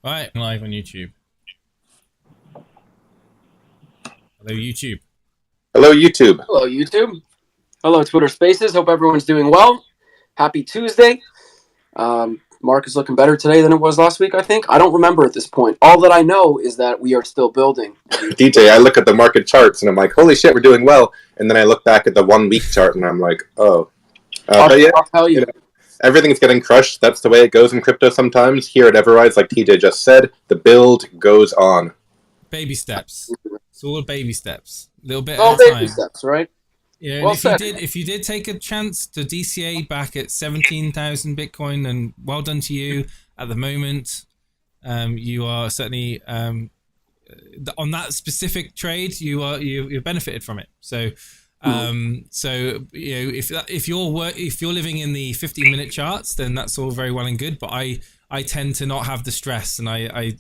Right, I'm live on YouTube. Hello, YouTube. Hello, YouTube. Hello, YouTube. Hello, Twitter Spaces. Hope everyone's doing well. Happy Tuesday. Mark is looking better today than it was last week, I think. I don't remember at this point. All that I know is that we are still building. DJ, I look at the market charts and I'm like, holy shit, we're doing well. And then I look back at the 1 week chart and I'm like, oh. But yeah, I'll tell you. Everything's getting crushed. That's the way it goes in crypto sometimes. Here at EverRise, like TJ just said, the build goes on. Baby steps. It's all baby steps. A little bit All at a time. baby steps, right? Yeah, Well and if you did take a chance to DCA back at 17,000 Bitcoin, and well done to you. At the moment, you are certainly on that specific trade. You benefited from it. So, so you know if you're living in the 15-minute charts, then that's all very well and good. But I tend to not have the stress, and I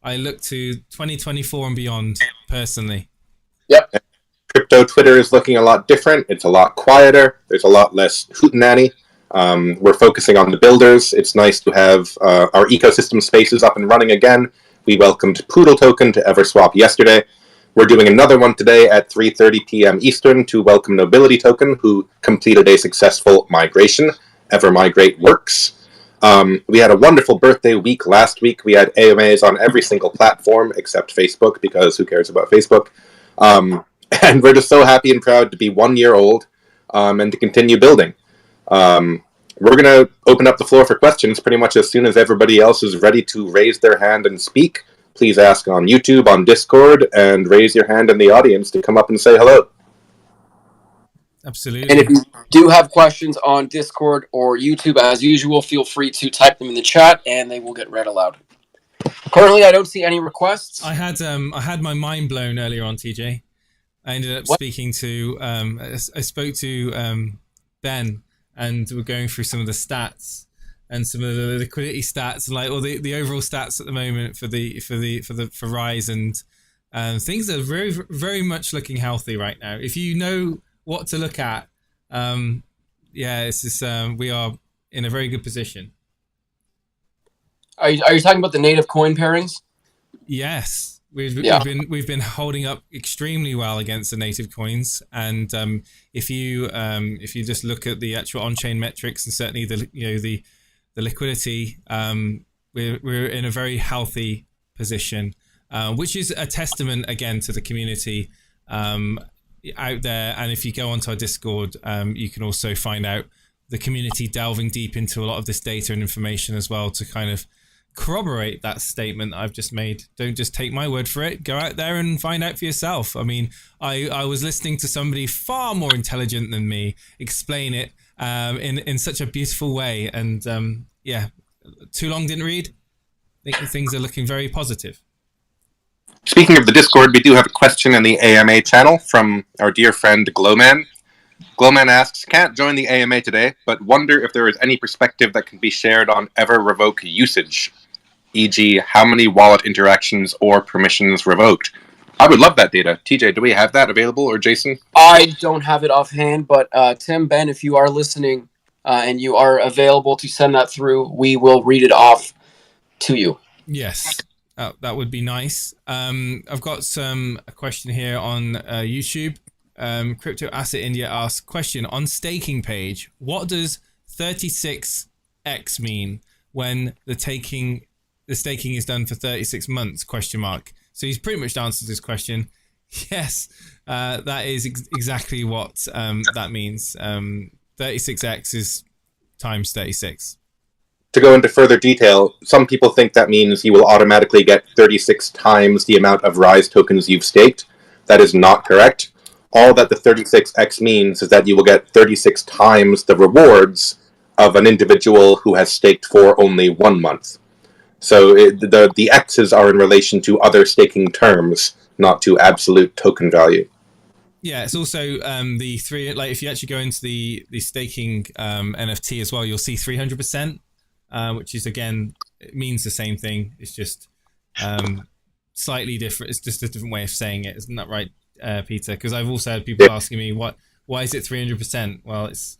look to 2024 and beyond personally. Yep. Crypto Twitter is looking a lot different. It's a lot quieter. There's a lot less hootenanny. We're focusing on the builders. It's nice to have our ecosystem spaces up and running again. We welcomed Poodle Token to EverSwap yesterday. We're doing another one today at 3:30 p.m. Eastern to welcome Nobility Token, who completed a successful migration. EverMigrate works. We had a wonderful birthday week last week. We had AMAs on every single platform except Facebook, because who cares about Facebook? And we're just so happy and proud to be 1 year old and to continue building. We're going to open up the floor for questions pretty much as soon as everybody else is ready to raise their hand and speak. Please ask on YouTube, on Discord, and raise your hand in the audience to come up and say hello. Absolutely. And if you do have questions on Discord or YouTube, as usual, feel free to type them in the chat and they will get read aloud. Currently, I don't see any requests. I had my mind blown earlier on, TJ. I ended up speaking to I spoke to Ben, and we're going through some of the stats and some of the liquidity stats, and like all the overall stats at the moment for Rise, and things are very very much looking healthy right now. If you know what to look at, it's just we are in a very good position. Are you talking about the native coin pairings? Yes. We've been holding up extremely well against the native coins, and if you just look at the actual on-chain metrics, and certainly the liquidity, we're in a very healthy position, which is a testament again to the community out there. And if you go onto our Discord, you can also find out the community delving deep into a lot of this data and information as well to kind of corroborate that statement I've just made. Don't just take my word for it. Go out there and find out for yourself. I mean, I was listening to somebody far more intelligent than me explain it in such a beautiful way. And too long didn't read. I think things are looking very positive. Speaking of the Discord, we do have a question in the AMA channel from our dear friend Glowman. Glowman asks, can't join the AMA today, but wonder if there is any perspective that can be shared on ever revoke usage, e.g. how many wallet interactions or permissions revoked. I would love that data. TJ, do we have that available, or Jason? I don't have it offhand, but Tim, Ben, if you are listening and you are available to send that through, we will read it off to you. Yes, that would be nice. I've got a question here on YouTube. Crypto Asset India asks, question on staking page, what does 36x mean when the staking is done for 36 months, question mark. So he's pretty much answered this question. Yes, that is exactly what that means. 36x is times 36. To go into further detail, some people think that means you will automatically get 36 times the amount of RISE tokens you've staked. That is not correct. All that the 36x means is that you will get 36 times the rewards of an individual who has staked for only 1 month. So the x's are in relation to other staking terms, not to absolute token value. Yeah, it's also the three. Like if you actually go into the staking NFT as well, you'll see 300%, which is again it means the same thing. It's just slightly different. It's just a different way of saying it. Isn't that right, Peter? Because I've also had people asking me why is it 300%? Well, it's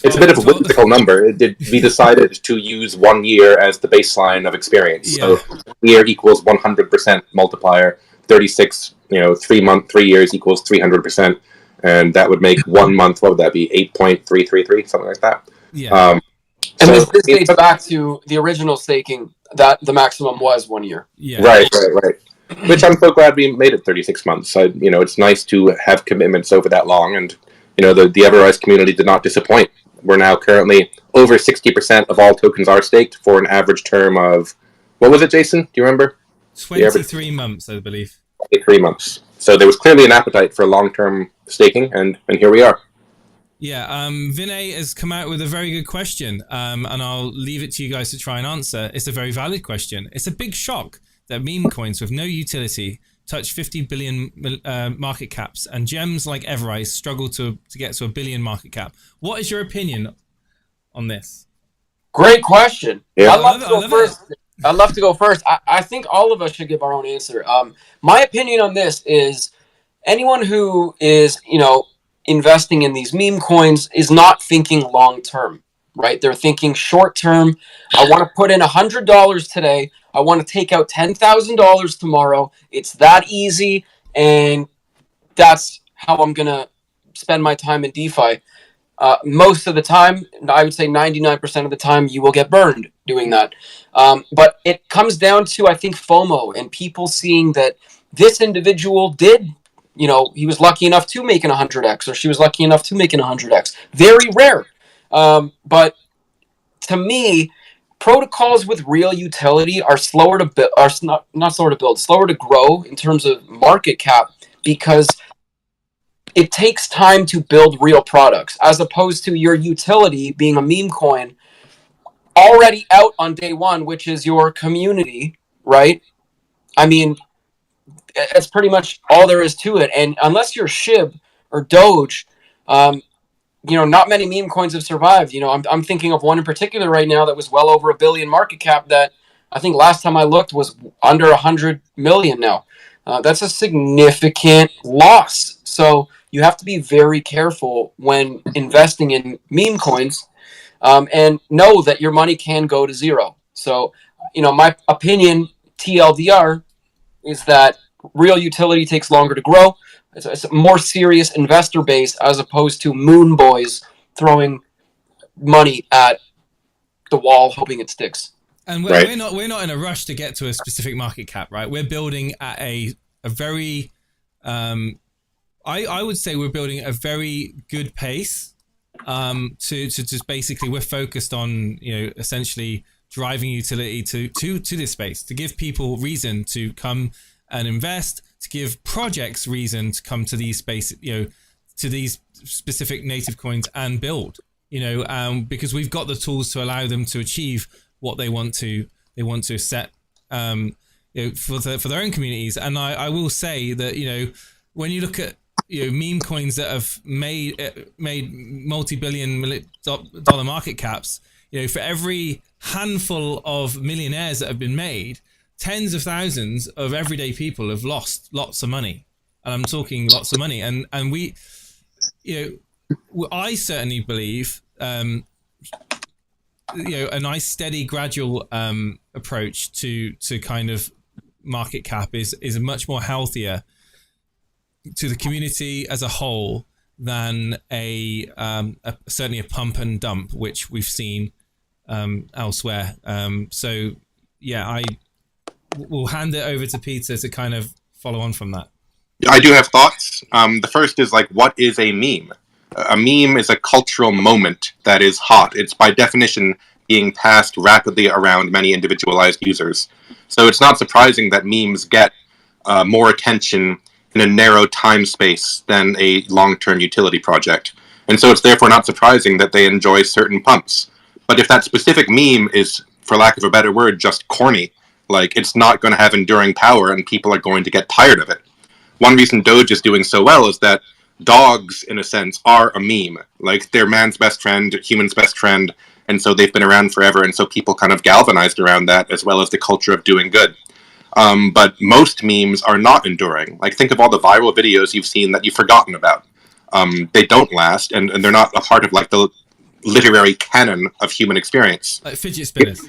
It's a bit of a whimsical number. We decided to use 1 year as the baseline of experience. Yeah. So 1 year equals 100% multiplier. 36, 3 years equals 300%. And that would make 1 month, what would that be? 8.333, something like that. Yeah. And this dates back to the original staking that the maximum was 1 year. Yeah. Right. Which I'm so glad we made it 36 months. It's nice to have commitments over that long. And, the EverRise community did not disappoint. We're now currently over 60% of all tokens are staked for an average term of, what was it, Jason? Do you remember? 23 months, I believe. 23 months. So there was clearly an appetite for long-term staking, and here we are. Yeah, Vinay has come out with a very good question, and I'll leave it to you guys to try and answer. It's a very valid question. It's a big shock that meme coins with no utility touch 50 billion market caps, and gems like EverRise struggle to get to a billion market cap. What is your opinion on this? Great question. Yeah. I'd love to go first. I'd love to go first. I think all of us should give our own answer. My opinion on this is anyone who is, investing in these meme coins is not thinking long term, right? They're thinking short term. I want to put in $100 today. I want to take out $10,000 tomorrow. It's that easy, and that's how I'm going to spend my time in DeFi. Most of the time, I would say 99% of the time, you will get burned doing that. But it comes down to, I think, FOMO and people seeing that this individual did, he was lucky enough to make an 100x, or she was lucky enough to make an 100x. Very rare. But to me, protocols with real utility are slower to build, are not slower to build, slower to grow in terms of market cap, because it takes time to build real products, as opposed to your utility being a meme coin already out on day one, which is your community, right? I mean, that's pretty much all there is to it. And unless you're SHIB or Doge, not many meme coins have survived. I'm thinking of one in particular right now that was well over $1 billion market cap that I think last time I looked was under 100 million now. That's a significant loss. So you have to be very careful when investing in meme coins, and know that your money can go to zero. So, my opinion, TLDR, is that real utility takes longer to grow. It's a more serious investor base, as opposed to moon boys throwing money at the wall hoping it sticks. And we're not in a rush to get to a specific market cap, right? We're building at a very I would say we're building at a very good pace. To just basically, we're focused on essentially driving utility to this space, to give people reason to come and invest, to give projects reason to come to these spaces, to these specific native coins and build, because we've got the tools to allow them to achieve what they want to set, for their own communities. And I will say that, when you look at, meme coins that have made multi-billion dollar market caps, for every handful of millionaires that have been made, tens of thousands of everyday people have lost lots of money. And I'm talking lots of money. And we, I certainly believe, a nice, steady, gradual approach to kind of market cap is a much more healthier to the community as a whole than certainly a pump and dump, which we've seen elsewhere. So yeah, I will hand it over to Peter to kind of follow on from that. I do have thoughts. The first is what is a meme? A meme is a cultural moment that is hot. It's by definition being passed rapidly around many individualized users. So it's not surprising that memes get more attention in a narrow time space than a long-term utility project. And so it's therefore not surprising that they enjoy certain pumps. But if that specific meme is, for lack of a better word, just corny, it's not going to have enduring power and people are going to get tired of it. One reason Doge is doing so well is that dogs, in a sense, are a meme. They're man's best friend, human's best friend, and so they've been around forever, and so people kind of galvanized around that, as well as the culture of doing good. But most memes are not enduring. Think of all the viral videos you've seen that you've forgotten about. They don't last, and they're not a part of the literary canon of human experience. Like fidget spinners.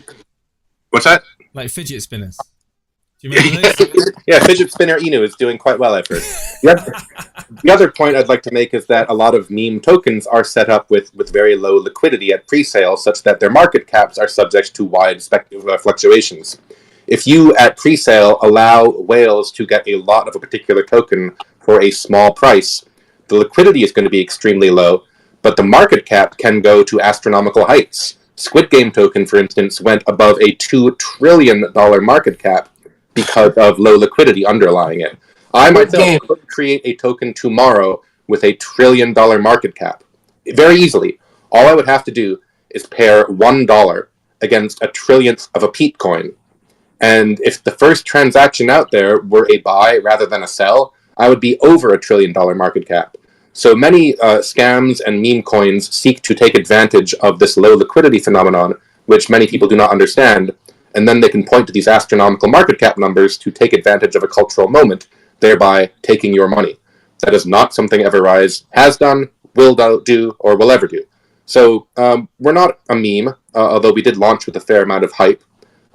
What's that? Like fidget spinners. Do you remember those? Yeah, fidget spinner Inu is doing quite well, I've heard. The other point I'd like to make is that a lot of meme tokens are set up with very low liquidity at pre-sale, such that their market caps are subject to wide fluctuations. If you, at pre-sale, allow whales to get a lot of a particular token for a small price, the liquidity is going to be extremely low, but the market cap can go to astronomical heights. Squid Game token, for instance, went above a $2 trillion market cap because of low liquidity underlying it. I myself could create a token tomorrow with a $1 trillion market cap. Very easily. All I would have to do is pair $1 against a trillionth of a Pete coin. And if the first transaction out there were a buy rather than a sell, I would be over $1 trillion market cap. So many scams and meme coins seek to take advantage of this low liquidity phenomenon, which many people do not understand, and then they can point to these astronomical market cap numbers to take advantage of a cultural moment, thereby taking your money. That is not something EverRise has done, will do, or will ever do. So we're not a meme, although we did launch with a fair amount of hype,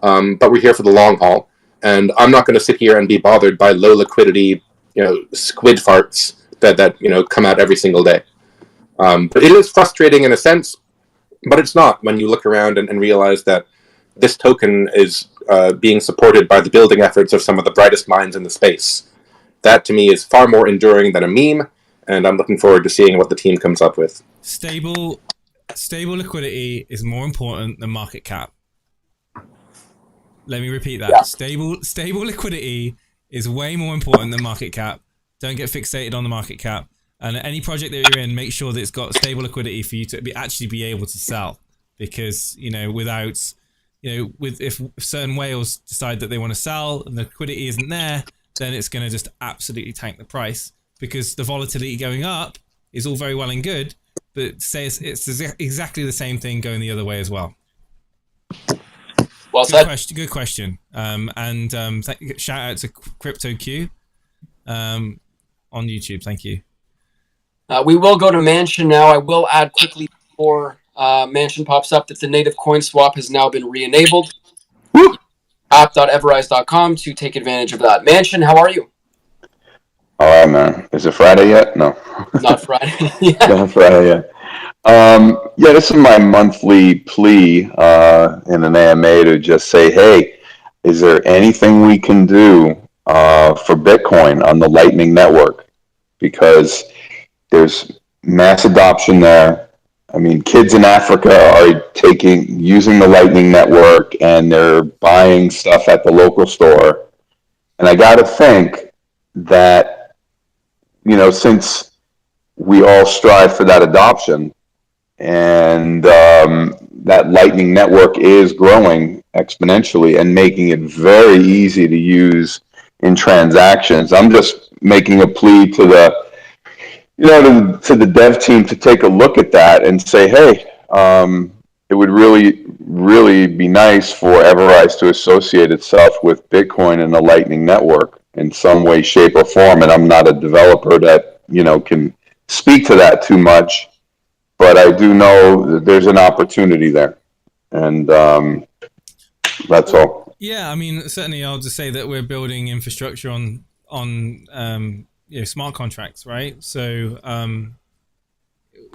but we're here for the long haul, and I'm not going to sit here and be bothered by low liquidity, squid farts that come out every single day. But it is frustrating in a sense, but it's not when you look around and realize that this token is being supported by the building efforts of some of the brightest minds in the space. That, to me, is far more enduring than a meme, and I'm looking forward to seeing what the team comes up with. Stable liquidity is more important than market cap. Let me repeat that. Yeah. Stable liquidity is way more important than market cap. Don't get fixated on the market cap. And any project that you're in, make sure that it's got stable liquidity for you to actually be able to sell. Because, if certain whales decide that they want to sell and the liquidity isn't there, then it's going to just absolutely tank the price. Because the volatility going up is all very well and good, but say it's exactly the same thing going the other way as well. Well said. Good question. Shout out to CryptoQ on YouTube. Thank you. We will go to Mansion now. I will add quickly before Mansion pops up that the native coin swap has now been re-enabled. App.everrise.com to take advantage of that. Mansion, how are you? All right, man. Is it Friday yet? No. Not Friday. Not Friday yet. This is my monthly plea in an AMA to just say, hey, is there anything we can do for Bitcoin on the Lightning Network? Because there's mass adoption there. I mean, kids in Africa are using the Lightning Network, and they're buying stuff at the local store. And I got to think that, since we all strive for that adoption, and that Lightning Network is growing exponentially and making it very easy to use in transactions, I'm just making a plea to the dev team to take a look at that and say, hey, it would really, really be nice for EverRise to associate itself with Bitcoin and the Lightning Network in some way, shape, or form. And I'm not a developer that, can speak to that too much, but I do know that there's an opportunity there. And that's all. Yeah, I mean, certainly I'll just say that we're building infrastructure on smart contracts, right? So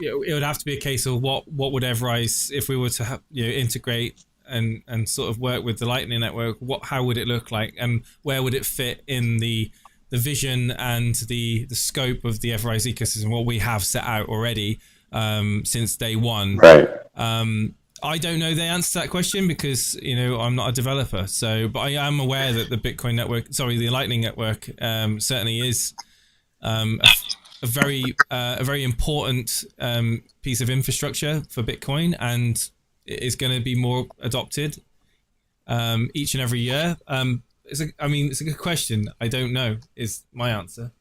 it would have to be a case of what would EverRise, if we were to integrate and sort of work with the Lightning Network, how would it look like, and where would it fit in the vision and the scope of the EverRise ecosystem, what we have set out already since day one. Right. I don't know the answer to that question because I'm not a developer. But I am aware that the Lightning Network certainly is a very important piece of infrastructure for Bitcoin, and it is going to be more adopted each and every year. It's a good question. I don't know is my answer.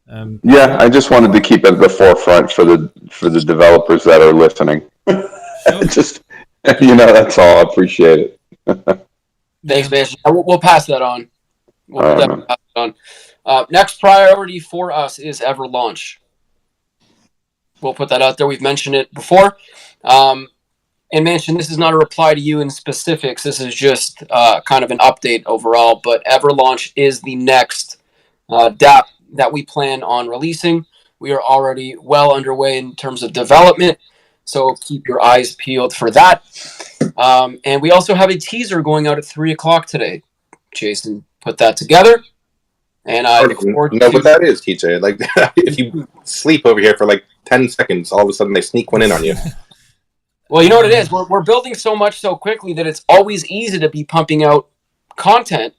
I just wanted to keep it at the forefront for the developers that are listening. Sure. Just that's all. I appreciate it. Thanks, man. We'll pass that on. Pass it on. Next priority for us is EverLaunch. We'll put that out there. We've mentioned it before. And Mansion, this is not a reply to you in specifics. This is just kind of an update overall. But EverLaunch is the next dApp that we plan on releasing. We are already well underway in terms of development, so keep your eyes peeled for that. And we also have a teaser going out at 3 o'clock today. Jason put that together. And I look forward to... what that is, TJ. Like, if you sleep over here for like 10 seconds, all of a sudden they sneak one in on you. Well, you know what it is? We're building so much so quickly that it's always easy to be pumping out content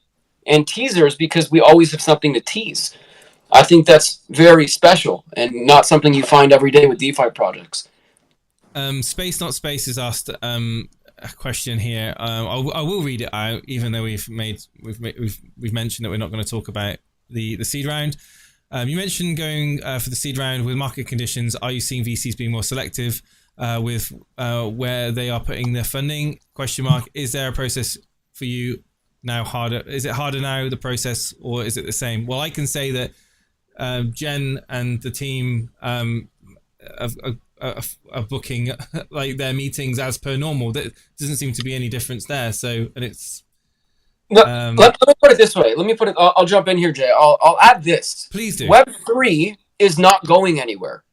and teasers because we always have something to tease. I think that's very special and not something you find every day with DeFi projects. Space Not Space has asked a question here. I will read it out, even though we've mentioned that we're not going to talk about the seed round. You mentioned going for the seed round with market conditions. Are you seeing VCs being more selective with where they are putting their funding? Is there a process for you now harder? Is it harder now, the process, or is it the same? Well, I can say that Jen and the team are booking like their meetings as per normal. There doesn't seem to be any difference there. So, and it's... let me put it this way. I'll jump in here, Jay. I'll add this. Please do. Web3 is not going anywhere.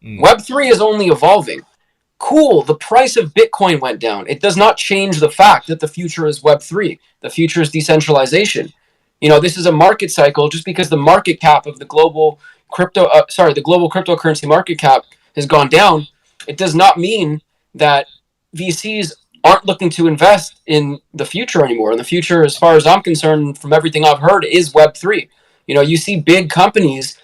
Web3 is only evolving. Cool, the price of Bitcoin went down. It does not change the fact that the future is Web3. The future is decentralization. You know, this is a market cycle. Just because the market cap of the global cryptocurrency market cap has gone down, it does not mean that VCs aren't looking to invest in the future anymore. And the future, as far as I'm concerned, from everything I've heard, is Web3. You know, you see big companies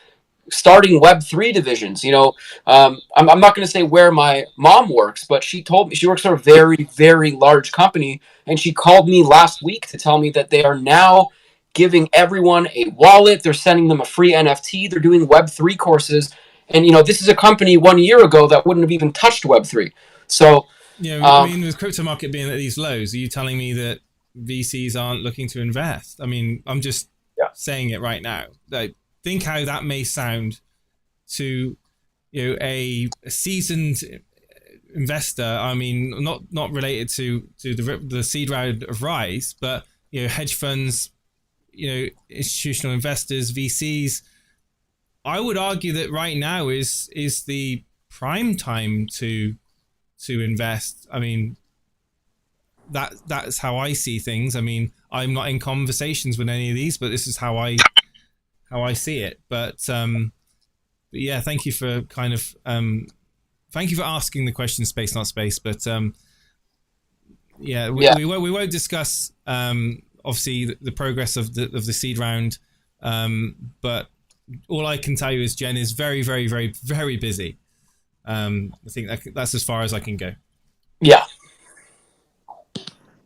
starting Web3 divisions. You know, I'm not going to say where my mom works, but she told me she works for a very, very large company. And she called me last week to tell me that they are now giving everyone a wallet. They're sending them a free NFT. They're doing Web3 courses. And, you know, this is a company 1 year ago that wouldn't have even touched Web3. So, yeah, I mean, with crypto market being at these lows, are you telling me that VCs aren't looking to invest? I mean, I'm just saying it right now. Like, think how that may sound to, you know, a seasoned investor. I mean, not related to the seed round of Rise, but, you know, hedge funds, you know, institutional investors, VCs. I would argue that right now is the prime time to invest. I mean, that's how I see things. I mean, I'm not in conversations with any of these, but this is how I see it. But yeah, thank you for asking the question, Space Not Space. But we won't discuss obviously the progress of the seed round. But all I can tell you is Jen is very, very, very, very busy. I think that's as far as I can go. Yeah.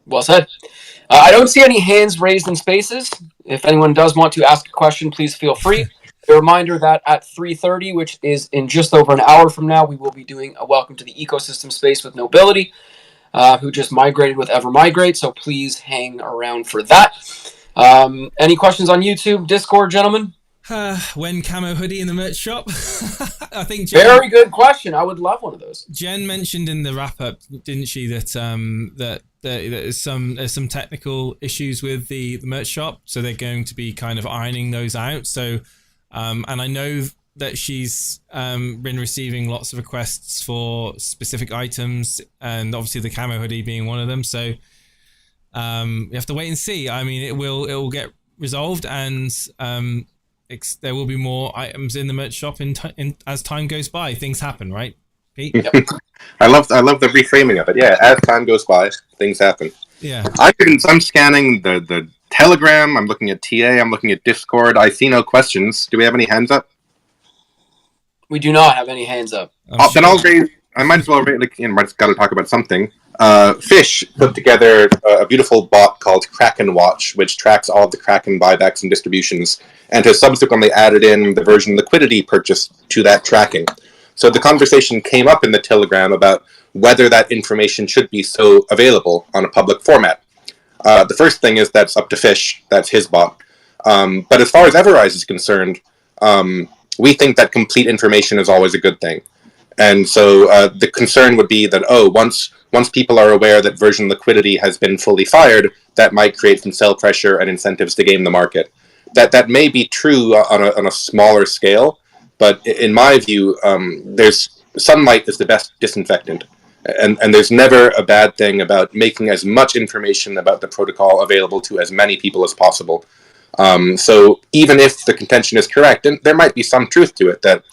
Well said. I don't see any hands raised in Spaces. If anyone does want to ask a question, please feel free. A reminder that at 3:30, which is in just over an hour from now, we will be doing a welcome to the ecosystem space with Nobility, who just migrated with EverMigrate. So please hang around for that. Any questions on YouTube, Discord, gentlemen? When camo hoodie in the merch shop? I think very good question. I would love one of those. Jen mentioned in the wrap up, didn't she, that that there's some technical issues with the merch shop, so they're going to be kind of ironing those out. So, and I know that she's been receiving lots of requests for specific items, and obviously the camo hoodie being one of them. So, you have to wait and see. I mean, it will get resolved, and there will be more items in the merch shop as time goes by. Things happen, right, Pete? Yep. I love the reframing of it. Yeah, as time goes by, things happen. Yeah. I'm scanning the Telegram. I'm looking at TA. I'm looking at Discord. I see no questions. Do we have any hands up? We do not have any hands up. Then I'll raise. I might as well raise. I've got to talk about something. Fish put together a beautiful bot called Kraken Watch, which tracks all of the Kraken buybacks and distributions, and has subsequently added in the version Liquidity purchase to that tracking. So the conversation came up in the Telegram about whether that information should be so available on a public format. The first thing is that's up to Fish. That's his bot. But as far as EverRise is concerned, we think that complete information is always a good thing. And so the concern would be that, once people are aware that version liquidity has been fully fired, that might create some sell pressure and incentives to game the market. That may be true on a smaller scale, but in my view, there's sunlight is the best disinfectant. And there's never a bad thing about making as much information about the protocol available to as many people as possible. So even if the contention is correct, and there might be some truth to it, that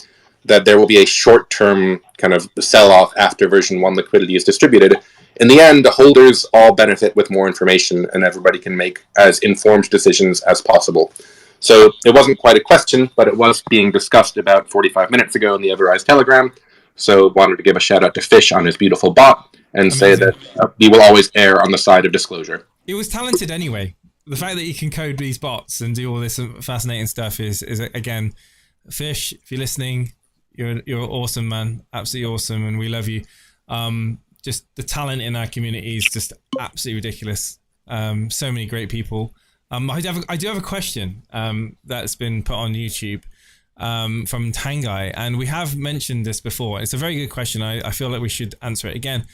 there will be a short-term kind of sell-off after version 1 liquidity is distributed, in the end, the holders all benefit with more information, and everybody can make as informed decisions as possible. So it wasn't quite a question, but it was being discussed about 45 minutes ago in the EverRise Telegram. So wanted to give a shout out to Fish on his beautiful bot and say that we will always err on the side of disclosure. He was talented anyway. The fact that you can code these bots and do all this fascinating stuff is again, Fish, if you're listening, you're awesome, man. Absolutely awesome, and we love you. Just the talent in our community is just absolutely ridiculous. So many great people. I do have a question that's been put on YouTube from Tangai, and we have mentioned this before. It's a very good question. I feel like we should answer it again.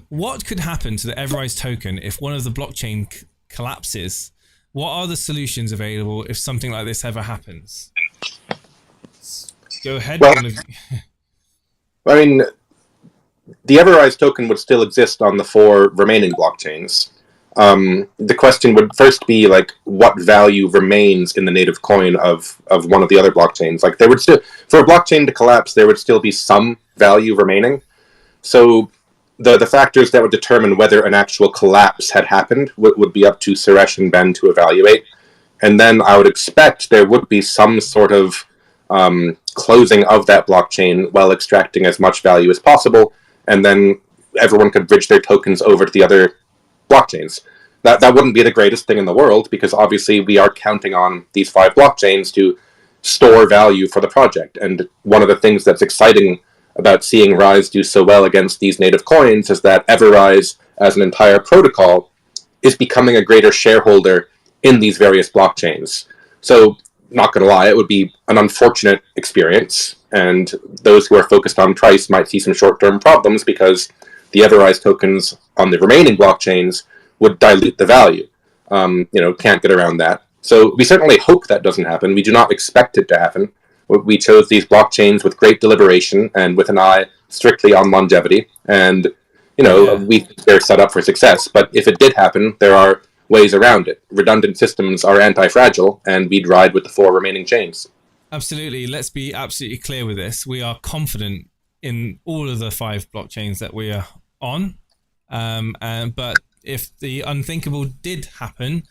What could happen to the EverRise token if one of the blockchain collapses? What are the solutions available if something like this ever happens? Go ahead. Well, I mean, the EverRise token would still exist on the 4 remaining blockchains. The question would first be, like, what value remains in the native coin of one of the other blockchains? Like, there would still, for a blockchain to collapse, there would still be some value remaining. So the factors that would determine whether an actual collapse had happened would be up to Suresh and Ben to evaluate. And then I would expect there would be some sort of closing of that blockchain while extracting as much value as possible, and then everyone could bridge their tokens over to the other blockchains. That wouldn't be the greatest thing in the world, because obviously we are counting on these 5 blockchains to store value for the project. And one of the things that's exciting about seeing Rise do so well against these native coins is that EverRise, as an entire protocol, is becoming a greater shareholder in these various blockchains. So, not going to lie, it would be an unfortunate experience, and those who are focused on price might see some short-term problems because the EverRise tokens on the remaining blockchains would dilute the value. Can't get around that. So we certainly hope that doesn't happen. We do not expect it to happen. We chose these blockchains with great deliberation and with an eye strictly on longevity, and we think they're set up for success. But if it did happen, there are ways around it. Redundant systems are anti-fragile, and we'd ride with the 4 remaining chains. Absolutely. Let's be absolutely clear with this. We are confident in all of the 5 blockchains that we are on. But if the unthinkable did happen,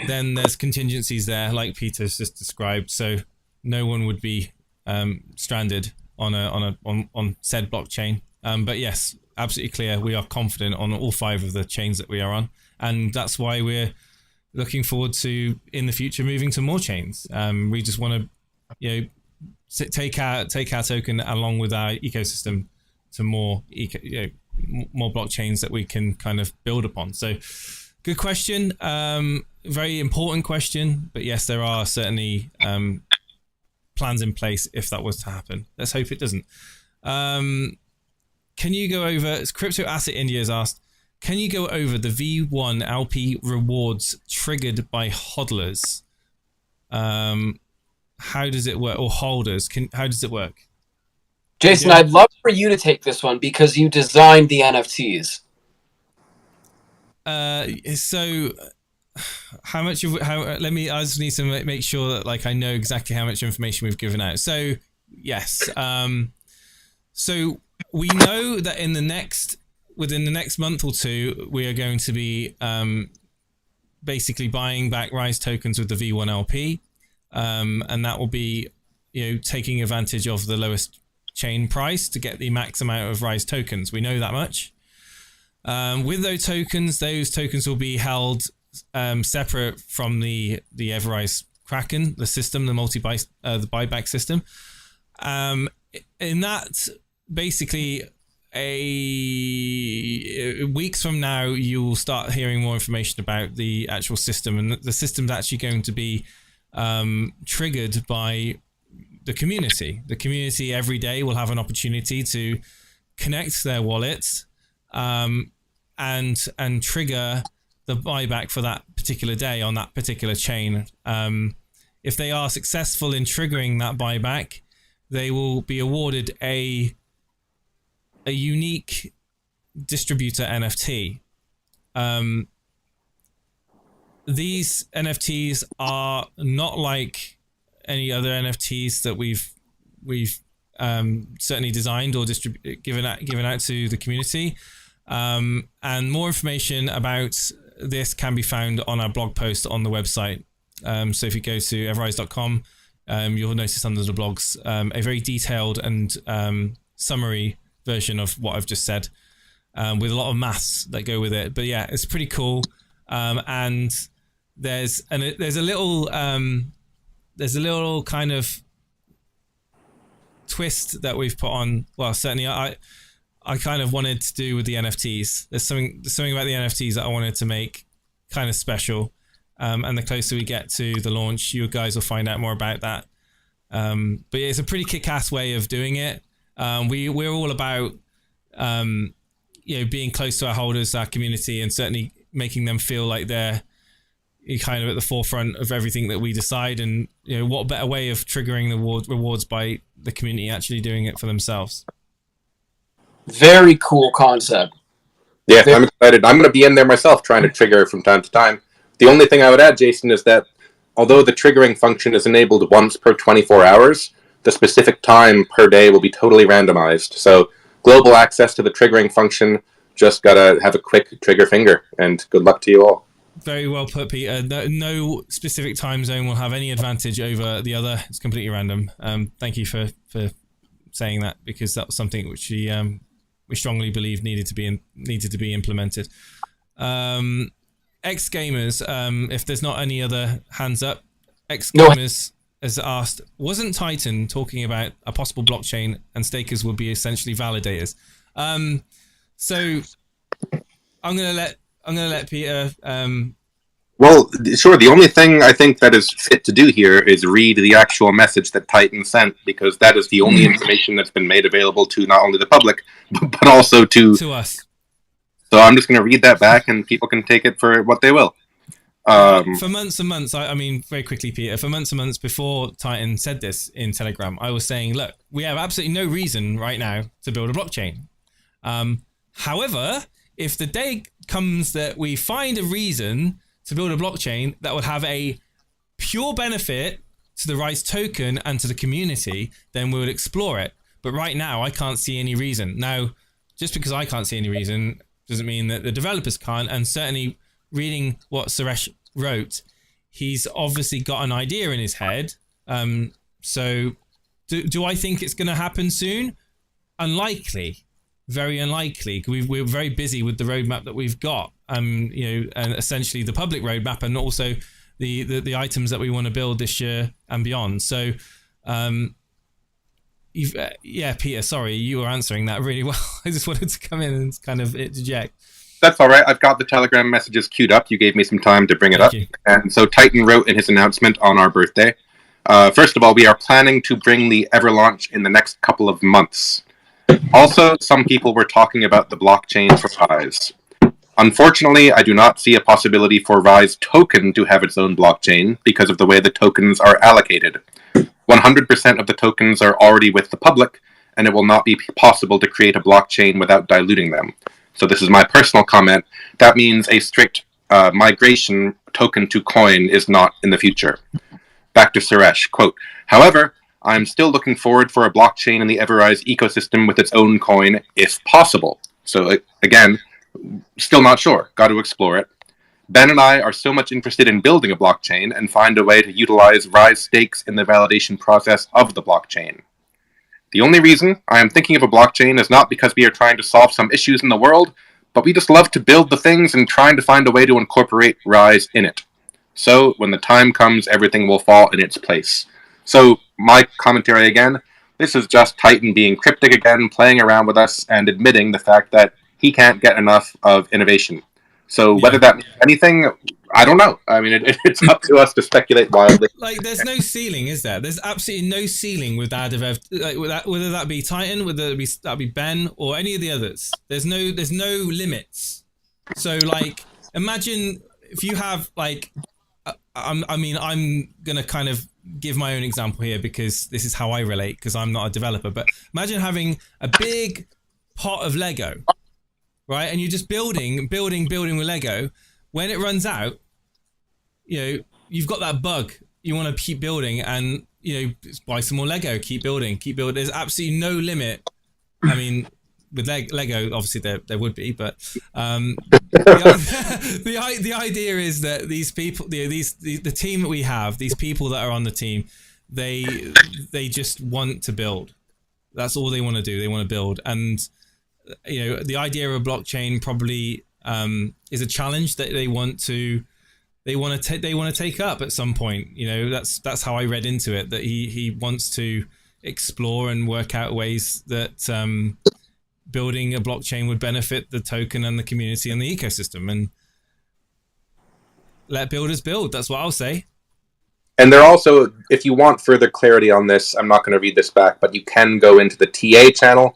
then there's contingencies there, like Peter's just described. So no one would be stranded on said blockchain. But yes, absolutely clear. We are confident on all 5 of the chains that we are on. And that's why we're looking forward to, in the future, moving to more chains. We just want to, take our token along with our ecosystem to more blockchains that we can kind of build upon. So, good question. Very important question. But yes, there are certainly plans in place if that was to happen. Let's hope it doesn't. Can you go over? Crypto Asset India has asked, can you go over the V1 LP rewards triggered by hodlers? How does it work? Or holders? How does it work? Jason, I'd love for you to take this one because you designed the NFTs. So how much of I just need to make sure that I know exactly how much information we've given out. So yes. So we know that within the next month or 2, we are going to be basically buying back Rise tokens with the V1 LP. And that will be, taking advantage of the lowest chain price to get the max amount of Rise tokens. We know that much. With those tokens will be held separate from the EverRise Kraken, the system, the the buyback system. In that, basically, weeks from now, you will start hearing more information about the actual system, and the system's actually going to be triggered by the community. The community every day will have an opportunity to connect their wallets and trigger the buyback for that particular day on that particular chain. If they are successful in triggering that buyback, they will be awarded a unique distributor NFT. These NFTs are not like any other NFTs that we've certainly designed or given out to the community. And more information about this can be found on our blog post on the website. So if you go to everrise.com, you'll notice under the blogs a very detailed and summary version of what I've just said, with a lot of maths that go with it. But yeah, it's pretty cool. And there's a little kind of twist that we've put on. Well, certainly I kind of wanted to do with the NFTs. There's something about the NFTs that I wanted to make kind of special. And the closer we get to the launch, you guys will find out more about that. But yeah, it's a pretty kick-ass way of doing it. We're all about being close to our holders, our community, and certainly making them feel like they're kind of at the forefront of everything that we decide. And what better way of triggering the rewards by the community actually doing it for themselves. Very cool concept. Yeah, I'm excited. I'm going to be in there myself trying to trigger from time to time. The only thing I would add, Jason, is that although the triggering function is enabled once per 24 hours, the specific time per day will be totally randomized. So global access to the triggering function, just got to have a quick trigger finger, and good luck to you all. Very well put, Peter. No specific time zone will have any advantage over the other. It's completely random. Thank you for saying that, because that was something which we strongly believe needed to be implemented. X Gamers, if there's not any other hands up, X Gamers has asked, wasn't Titan talking about a possible blockchain and stakers would be essentially validators? So I'm gonna let Peter. Well, sure. The only thing I think that is fit to do here is read the actual message that Titan sent, because that is the only information that's been made available to not only the public, but also to us. So I'm just going to read that back, and people can take it for what they will. For months and months, I mean, very quickly, Peter, for months and months before Titan said this in Telegram, I was saying, look, we have absolutely no reason right now to build a blockchain. However, if the day comes that we find a reason to build a blockchain that would have a pure benefit to the Rise token and to the community, then we would explore it. But right now, I can't see any reason. Now, just because I can't see any reason doesn't mean that the developers can't. And certainly reading what Suresh wrote, he's obviously got an idea in his head. So do I think it's going to happen soon? Unlikely. Very unlikely. We're very busy with the roadmap that we've got, and essentially the public roadmap, and also the items that we want to build this year and beyond. So, Peter, sorry, you were answering that really well. I just wanted to come in and kind of interject. That's all right. I've got the Telegram messages queued up. You gave me some time to bring it up. And so Titan wrote in his announcement on our birthday, first of all, we are planning to bring the EverLaunch in the next couple of months. Also, some people were talking about the blockchain for Rise. Unfortunately, I do not see a possibility for Rise token to have its own blockchain because of the way the tokens are allocated. 100% of the tokens are already with the public, and it will not be possible to create a blockchain without diluting them. So this is my personal comment. That means a strict migration token to coin is not in the future. Back to Suresh, quote, however, I'm still looking forward for a blockchain in the EverRise ecosystem with its own coin, if possible. So again, still not sure. Got to explore it. Ben and I are so much interested in building a blockchain and find a way to utilize Rise stakes in the validation process of the blockchain. The only reason I am thinking of a blockchain is not because we are trying to solve some issues in the world, but we just love to build the things and trying to find a way to incorporate Rise in it. So when the time comes, everything will fall in its place. So my commentary again, this is just Titan being cryptic again, playing around with us and admitting the fact that he can't get enough of innovation. So whether that means anything, I don't know. I mean, it's up to us to speculate wildly. Like, there's no ceiling, is there? There's absolutely no ceiling with whether that be Titan, whether that be Ben, or any of the others. There's no limits. So, like, imagine if you have, like, I'm gonna kind of give my own example here because this is how I relate, because I'm not a developer. But imagine having a big pot of Lego, right? And you're just building with Lego. When it runs out, you've got that bug. You want to keep building and, buy some more Lego, keep building. There's absolutely no limit. I mean, with Lego, obviously there would be, but the idea is that these people, the team that we have, these people that are on the team, they just want to build. That's all they want to do. They want to build, and the idea of a blockchain probably is a challenge that they want to take up at some point. That's how I read into it, that he wants to explore and work out ways that building a blockchain would benefit the token and the community and the ecosystem, and let builders build. That's what I'll say. And they're also, if you want further clarity on this, I'm not going to read this back, but you can go into the TA channel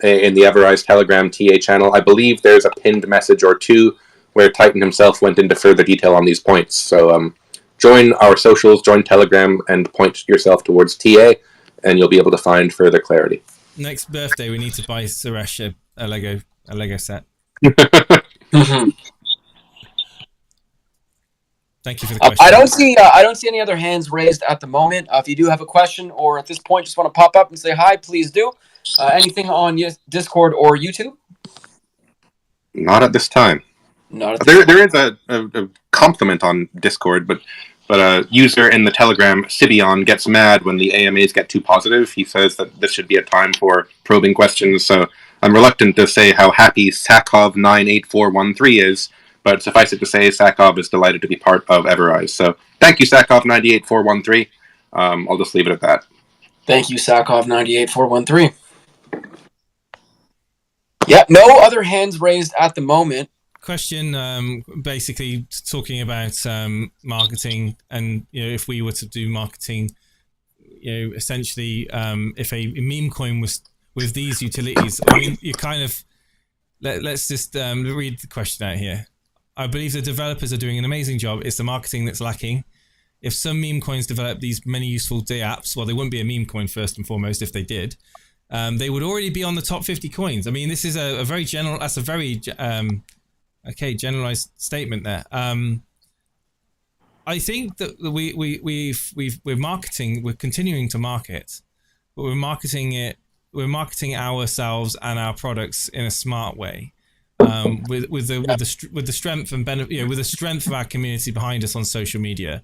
in the EverRise Telegram TA channel. I believe there's a pinned message or two where Titan himself went into further detail on these points. So join our socials, join Telegram, and point yourself towards TA, and you'll be able to find further clarity. Next birthday, we need to buy Suresh a Lego set. Thank you for the question. I don't see any other hands raised at the moment. If you do have a question, or at this point just want to pop up and say hi, please do. Anything on Discord or YouTube? Not at this time. There is a compliment on Discord, but a user in the Telegram, Sibion, gets mad when the AMAs get too positive. He says that this should be a time for probing questions. So I'm reluctant to say how happy Sakov98413 is, but suffice it to say, Sakov is delighted to be part of EverRise. So thank you, Sakov98413. I'll just leave it at that. Thank you, Sakov98413. Yeah, no other hands raised at the moment. Question, basically talking about marketing, and if we were to do marketing, essentially, if a meme coin was with these utilities, I mean, you kind of let's just read the question out here. I believe the developers are doing an amazing job. It's the marketing that's lacking. If some meme coins develop these many useful dApps, well, they wouldn't be a meme coin first and foremost if they did. They would already be on the top 50 coins. I mean, this is a very general. That's a very generalized statement there. I think that we're marketing. We're continuing to market, but we're marketing ourselves and our products in a smart way, with the strength and benefit, with the strength of our community behind us on social media,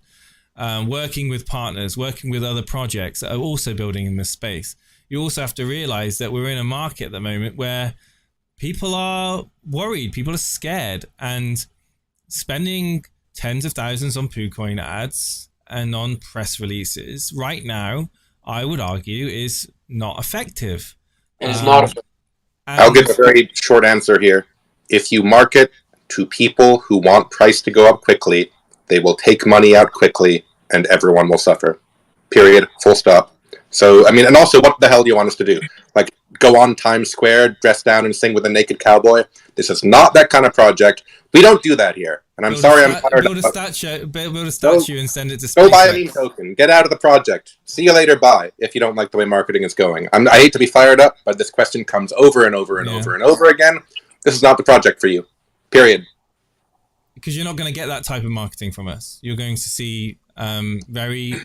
working with partners, working with other projects that are also building in this space. You also have to realize that we're in a market at the moment where people are worried, people are scared, and spending tens of thousands on PooCoin ads and on press releases right now, I would argue, is not effective. It is not effective. I'll give a very short answer here. If you market to people who want price to go up quickly, they will take money out quickly, and everyone will suffer. Period. Full stop. So, I mean, and also, what the hell do you want us to do? Like, go on Times Square, dress down and sing with a naked cowboy? This is not that kind of project. We don't do that here. And I'm sorry I'm fired up. Build a statue and send it to SpaceX. Go buy a meme token. Get out of the project. See you later, bye, if you don't like the way marketing is going. I hate to be fired up, but this question comes over and over and over and over again. This is not the project for you. Period. Because you're not going to get that type of marketing from us. You're going to see very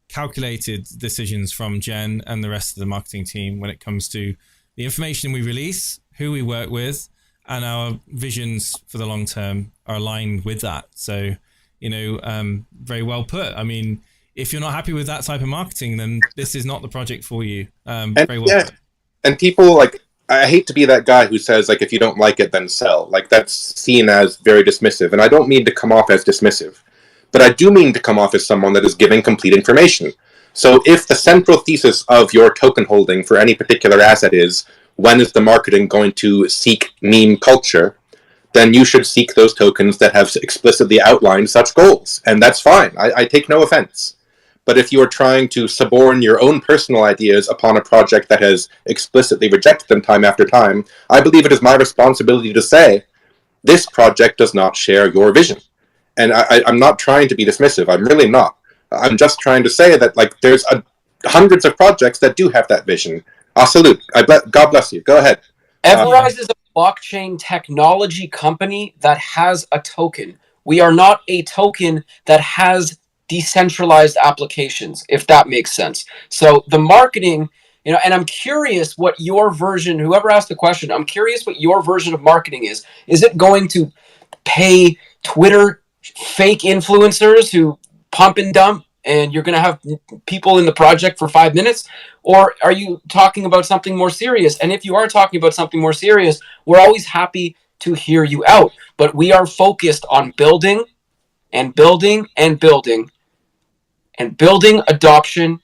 calculated decisions from Jen and the rest of the marketing team when it comes to the information we release, who we work with, and our visions for the long term are aligned with that. So, very well put. I mean, if you're not happy with that type of marketing, then this is not the project for you. Very well put. And people, like, I hate to be that guy who says, like, if you don't like it, then sell. Like, that's seen as very dismissive. And I don't mean to come off as dismissive, but I do mean to come off as someone that is giving complete information. So if the central thesis of your token holding for any particular asset is, when is the marketing going to seek meme culture, then you should seek those tokens that have explicitly outlined such goals. And that's fine. I take no offense. But if you are trying to suborn your own personal ideas upon a project that has explicitly rejected them time after time, I believe it is my responsibility to say, this project does not share your vision. And I'm not trying to be dismissive. I'm really not. I'm just trying to say that, like, there's hundreds of projects that do have that vision. Salute. God bless you. Go ahead. EverRise is a blockchain technology company that has a token. We are not a token that has decentralized applications, if that makes sense. So the marketing, and I'm curious what your version, whoever asked the question, I'm curious what your version of marketing is. Is it going to pay Twitter fake influencers who pump and dump, and you're going to have people in the project for 5 minutes? Or are you talking about something more serious? And if you are talking about something more serious, we're always happy to hear you out. But we are focused on building and building and building and building adoption,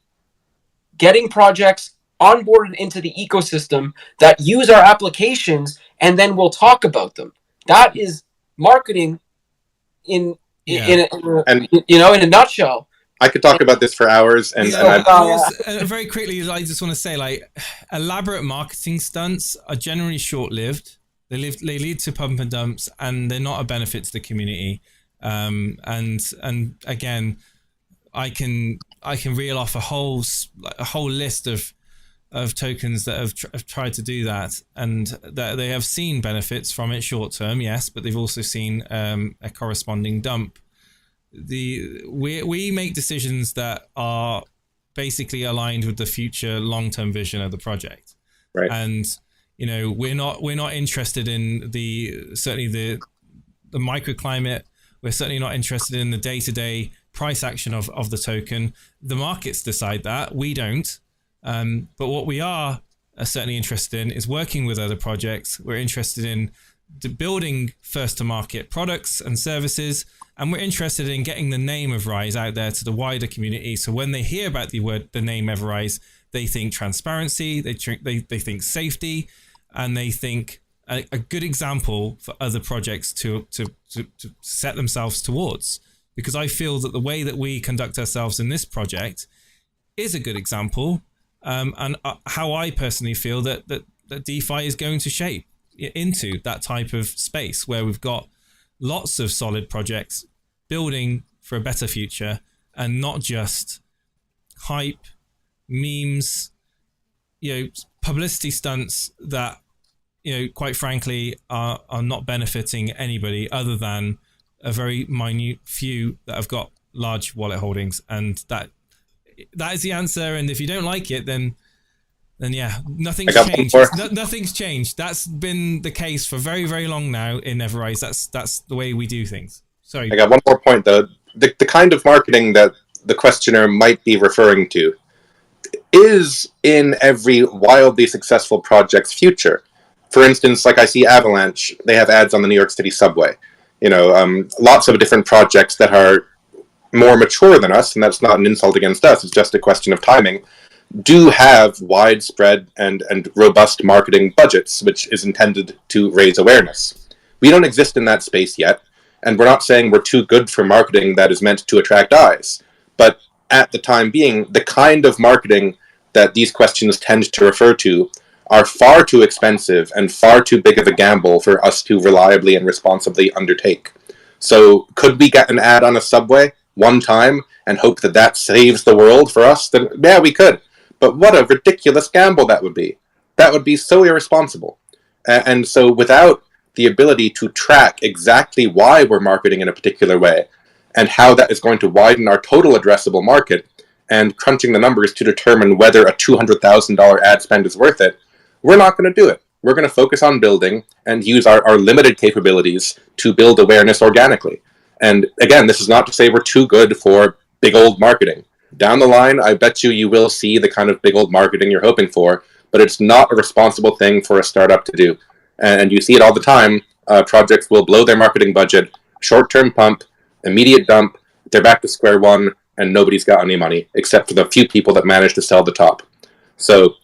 getting projects onboarded into the ecosystem that use our applications, and then we'll talk about them. That is marketing in a nutshell. I could talk about this for hours, very quickly, I just want to say, like, elaborate marketing stunts are generally short-lived. They lead to pump and dumps, and they're not a benefit to the community. And again, I can reel off a whole list of tokens that have tried to do that, and that they have seen benefits from it short term, yes, but they've also seen a corresponding dump. We make decisions that are basically aligned with the future long-term vision of the project, right? And we're not interested in certainly the microclimate. We're certainly not interested in the day-to-day price action of the token. The markets decide that, we don't. But what we are certainly interested in is working with other projects. We're interested in building first-to-market products and services, and we're interested in getting the name of Rise out there to the wider community. So when they hear about the name EverRise, they think transparency, they think safety, and they think a good example for other projects to set themselves towards. Because I feel that the way that we conduct ourselves in this project is a good example, and how I personally feel that DeFi is going to shape into that type of space where we've got lots of solid projects building for a better future, and not just hype, memes, publicity stunts that, quite frankly, are not benefiting anybody other than a very minute few that have got large wallet holdings. And that is the answer. And if you don't like it, then yeah, nothing's changed. Nothing's changed. That's been the case for very, very long now in EverRise. That's the way we do things. Sorry. I got one more point, though. The kind of marketing that the questioner might be referring to is in every wildly successful project's future. For instance, like I see Avalanche, they have ads on the New York City subway. Lots of different projects that are more mature than us, and that's not an insult against us, it's just a question of timing, do have widespread and robust marketing budgets, which is intended to raise awareness. We don't exist in that space yet, and we're not saying we're too good for marketing that is meant to attract eyes. But at the time being, the kind of marketing that these questions tend to refer to are far too expensive and far too big of a gamble for us to reliably and responsibly undertake. So could we get an ad on a subway one time and hope that that saves the world for us? Then yeah, we could. But what a ridiculous gamble that would be. That would be so irresponsible. And so without the ability to track exactly why we're marketing in a particular way and how that is going to widen our total addressable market, and crunching the numbers to determine whether a $200,000 ad spend is worth it, we're not going to do it. We're going to focus on building and use our limited capabilities to build awareness organically. And again, this is not to say we're too good for big old marketing. Down the line, I bet you will see the kind of big old marketing you're hoping for, but it's not a responsible thing for a startup to do. And you see it all the time. Projects will blow their marketing budget, short-term pump, immediate dump, they're back to square one, and nobody's got any money, except for the few people that manage to sell the top. So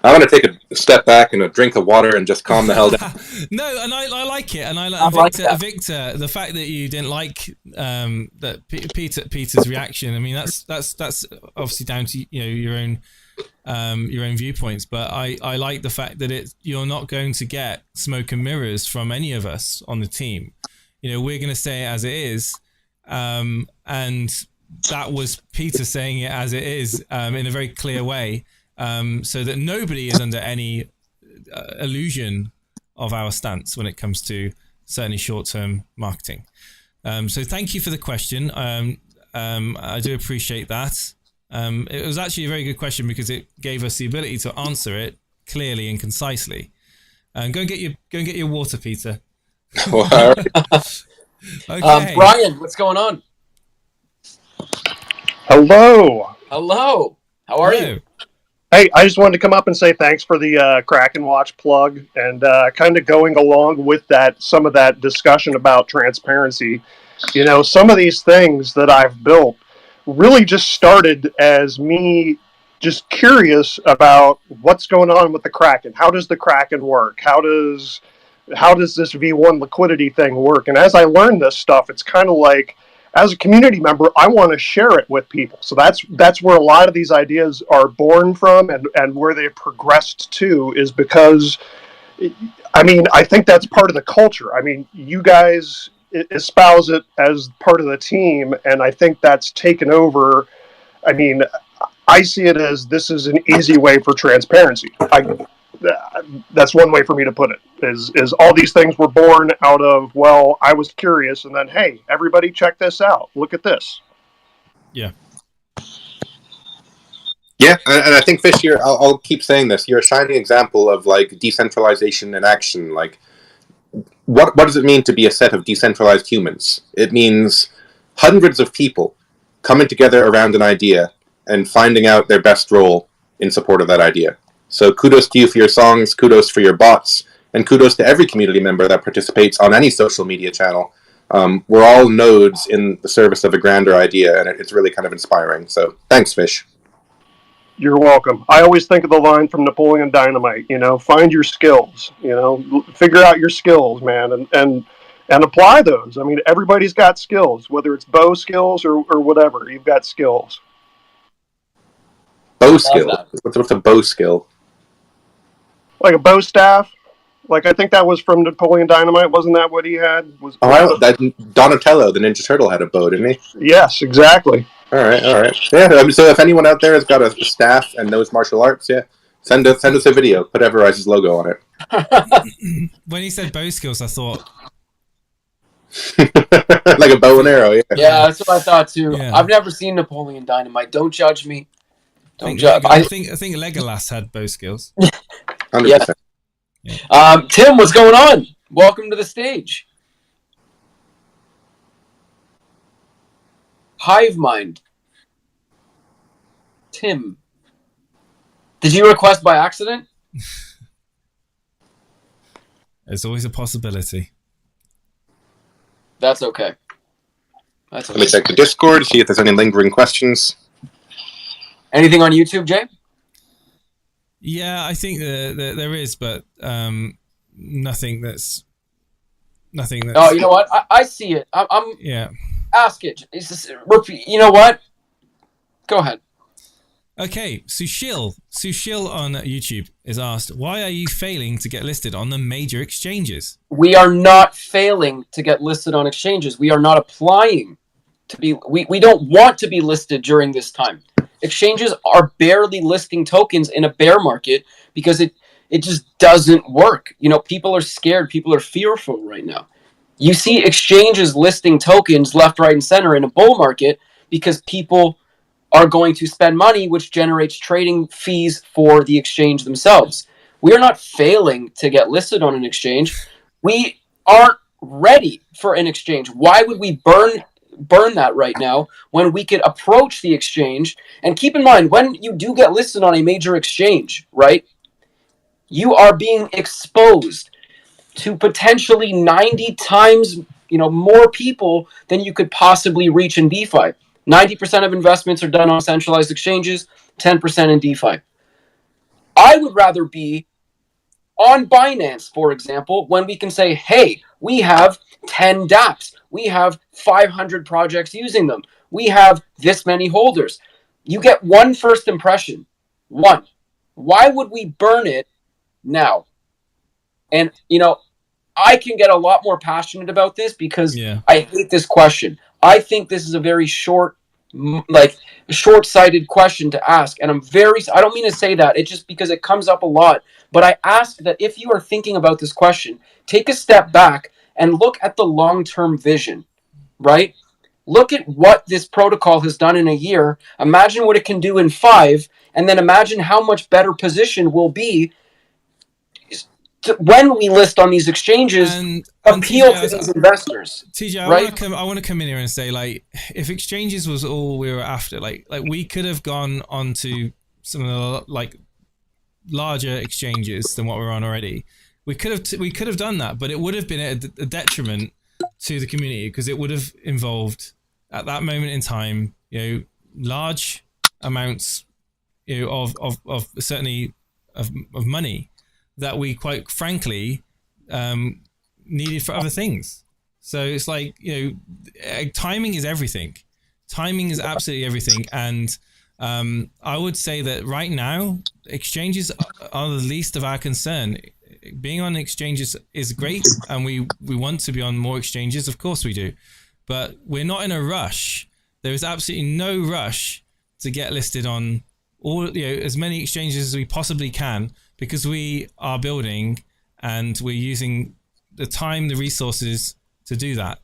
I want to take a step back and a drink of water and just calm the hell down. No, and I like it, and I like that. Victor, the fact that you didn't like that Peter's reaction. I mean, that's obviously down to your own viewpoints, but I like the fact that you're not going to get smoke and mirrors from any of us on the team. We're going to say it as it is, and that was Peter saying it as it is in a very clear way. So that nobody is under any illusion of our stance when it comes to certainly short-term marketing. So thank you for the question. I do appreciate that. It was actually a very good question because it gave us the ability to answer it clearly and concisely. Go and get your water, Peter. Well, Okay. Brian, what's going on? Hello. Hello. How are you? Hey, I just wanted to come up and say thanks for the Kraken Watch plug, and kind of going along with that, some of that discussion about transparency. Some of these things that I've built really just started as me just curious about what's going on with the Kraken. How does the Kraken work? How does this V1 liquidity thing work? And as I learned this stuff, it's kind of like, as a community member, I want to share it with people. So that's where a lot of these ideas are born from, and where they've progressed to is because, I think that's part of the culture. You guys espouse it as part of the team, and I think that's taken over. I see it as this is an easy way for transparency. That's one way for me to put it, is all these things were born out of, well, I was curious, and then, hey, everybody check this out. Look at this. Yeah. Yeah, and I think, Fish, I'll keep saying this. You're a shining example of, decentralization in action. What does it mean to be a set of decentralized humans? It means hundreds of people coming together around an idea and finding out their best role in support of that idea. So kudos to you for your songs, kudos for your bots, and kudos to every community member that participates on any social media channel. We're all nodes in the service of a grander idea, and it's really kind of inspiring. So thanks, Fish. You're welcome. I always think of the line from Napoleon Dynamite, find your skills, figure out your skills, man, and apply those. Everybody's got skills, whether it's bow skills or whatever. You've got skills. Bow skill? What's a bow skill? Like a bow staff. I think that was from Napoleon Dynamite. Wasn't that what he had? Donatello, the Ninja Turtle, had a bow, didn't he? Yes, exactly. All right. Yeah, so if anyone out there has got a staff and knows martial arts, yeah, send us a video. Put EverRise's logo on it. When he said bow skills, I thought... like a bow and arrow, yeah. Yeah, that's what I thought too. Yeah. I've never seen Napoleon Dynamite. Don't judge me. I think Legolas had bow skills. 100%. Yeah. Tim, what's going on? Welcome to the stage. Hive Mind. Tim. Did you request by accident? There's always a possibility. That's okay. Let me check the Discord, see if there's any lingering questions. Anything on YouTube, Jay? Yeah, I think there is, but nothing that's. Oh, you know what? I see it. I'm yeah. Ask it. Repeat. You know what? Go ahead. Okay, Sushil on YouTube is asked, why are you failing to get listed on the major exchanges? We are not failing to get listed on exchanges. We are not applying to be. We don't want to be listed during this time. Exchanges are barely listing tokens in a bear market because it just doesn't work. People are scared. People are fearful right now. You see exchanges listing tokens left, right, and center in a bull market because people are going to spend money, which generates trading fees for the exchange themselves. We are not failing to get listed on an exchange. We aren't ready for an exchange. Why would we burn that right now when we could approach the exchange? And keep in mind, when you do get listed on a major exchange, right, you are being exposed to potentially 90 times more people than you could possibly reach in DeFi. 90% of investments are done on centralized exchanges, 10% in DeFi. I would rather be on Binance, for example, when we can say, hey, we have 10 dApps. We have 500 projects using them. We have this many holders. You get one first impression. One. Why would we burn it now? And, I can get a lot more passionate about this because I hate this question. I think this is a very short-sighted question to ask. And I don't mean to say that. It's just because it comes up a lot. But I ask that if you are thinking about this question, take a step back and look at the long-term vision, right? Look at what this protocol has done in a year. Imagine what it can do in 5, and then imagine how much better position we'll be when we list on these exchanges, and appeal TJ, to these investors. TJ, right? I want to come in here and say, like, if exchanges was all we were after, like we could have gone onto some of the larger exchanges than what we're on already. We could have done that, but it would have been a detriment to the community because it would have involved at that moment in time, large amounts, of certainly of money that we quite frankly needed for other things. So it's like, timing is everything. Timing is absolutely everything. And I would say that right now, exchanges are the least of our concern. Being on exchanges is great, and we want to be on more exchanges. Of course we do. But we're not in a rush. There is absolutely no rush to get listed on all, as many exchanges as we possibly can, because we are building and we're using the time, the resources to do that.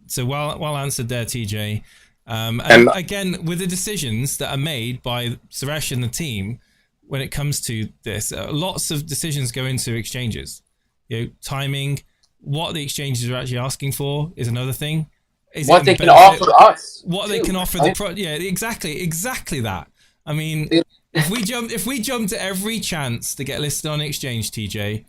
So well answered there, TJ. And again, with the decisions that are made by Suresh and the team, when it comes to this, lots of decisions go into exchanges. Timing, what the exchanges are actually asking for is another thing. What they can offer us. What they can offer exactly that. I mean, if we jump to every chance to get listed on exchange, TJ,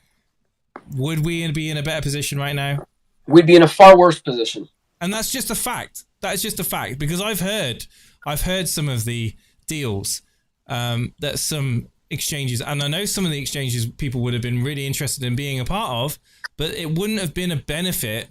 would we be in a better position right now? We'd be in a far worse position. And that's just a fact. That is just a fact, because I've heard some of the deals that some exchanges, and I know some of the exchanges people would have been really interested in being a part of, but it wouldn't have been a benefit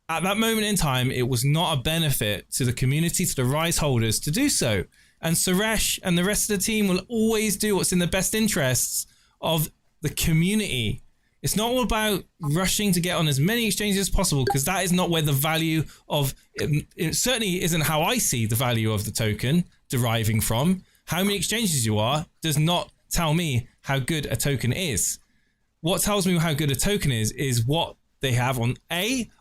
at that moment in time. It was not a benefit to the community, to the Rise holders to do so. And Suresh and the rest of the team will always do what's in the best interests of the community. It's not all about rushing to get on as many exchanges as possible, because that is not where the value of it certainly isn't how I see the value of the token deriving from. How many exchanges you are does not tell me how good a token is. What tells me how good a token is what they have on